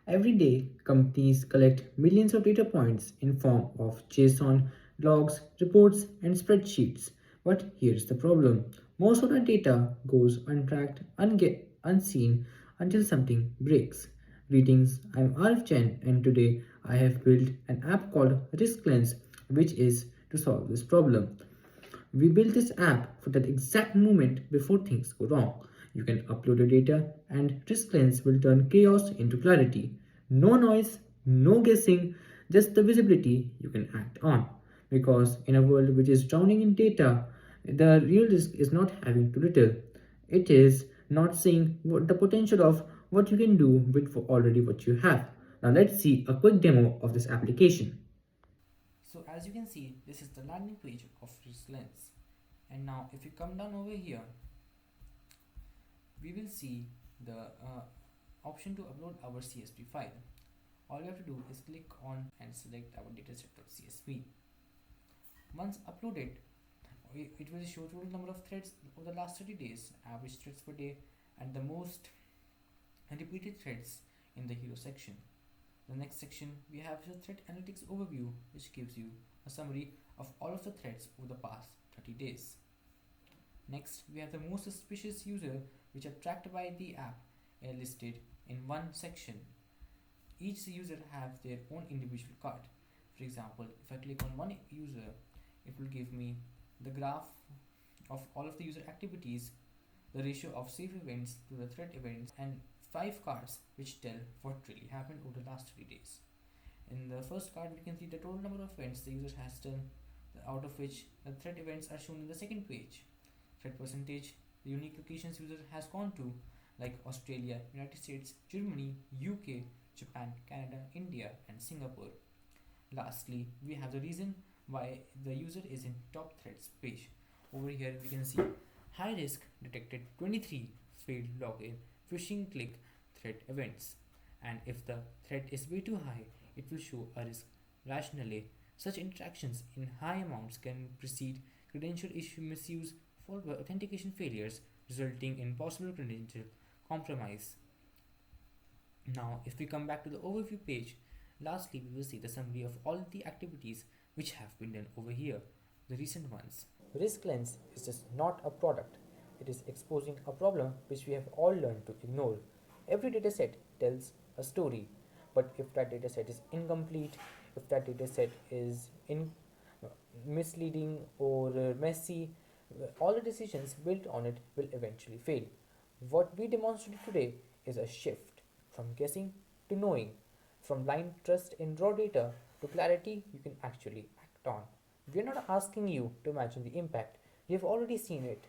Every day, companies collect millions of data points in form of JSON, logs, reports, and spreadsheets. But here's the problem. Most of the data goes untracked, unseen until something breaks. Greetings, I'm Arif Chen and today I have built an app called RiskLens which is to solve this problem. We built this app for that exact moment before things go wrong. You can upload your data and RiskLens will turn chaos into clarity. No noise, no guessing, just the visibility you can act on. Because in a world which is drowning in data, the real risk is not having too little. It is not seeing what the potential of what you can do with already what you have. Now let's see a quick demo of this application. So as you can see, this is the landing page of RiskLens. And now if you come down over here, we will see the option to upload our CSV file. All you have to do is click on and select our dataset.csv. Once uploaded, it will show total number of threads over the last 30 days, average threads per day, and the most repeated threads in the hero section. The next section we have the thread analytics overview, which gives you a summary of all of the threads over the past 30 days. Next, we have the most suspicious user which are tracked by the app listed in one section. Each user have their own individual card. For example, if I click on one user, it will give me the graph of all of the user activities, the ratio of safe events to the threat events, and 5 cards which tell what really happened over the last 3 days. In the first card, we can see the total number of events the user has done, out of which the threat events are shown in the second page. Threat percentage, the unique locations user has gone to, like Australia, United States, Germany, UK, Japan, Canada, India, and Singapore. Lastly, we have the reason why the user is in top threats page. Over here, we can see high risk detected 23 failed login phishing click threat events. And if the threat is way too high, it will show a risk rationally. Such interactions in high amounts can precede credential issue misuse followed by authentication failures, resulting in possible credential compromise. Now, if we come back to the overview page, lastly we will see the summary of all the activities which have been done over here, the recent ones. RiskLens is just not a product. It is exposing a problem which we have all learned to ignore. Every dataset tells a story, but if that dataset is incomplete, if that dataset is misleading or messy, all the decisions built on it will eventually fail. What we demonstrated today is a shift from guessing to knowing, from blind trust in raw data to clarity you can actually act on. We are not asking you to imagine the impact, we have already seen it.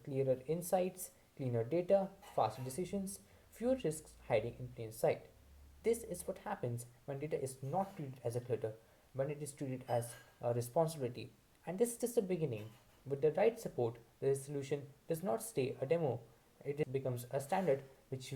Clearer insights, cleaner data, faster decisions, fewer risks hiding in plain sight. This is what happens when data is not treated as a clutter, when it is treated as a responsibility. And this is just the beginning. With the right support, the solution does not stay a demo, it becomes a standard which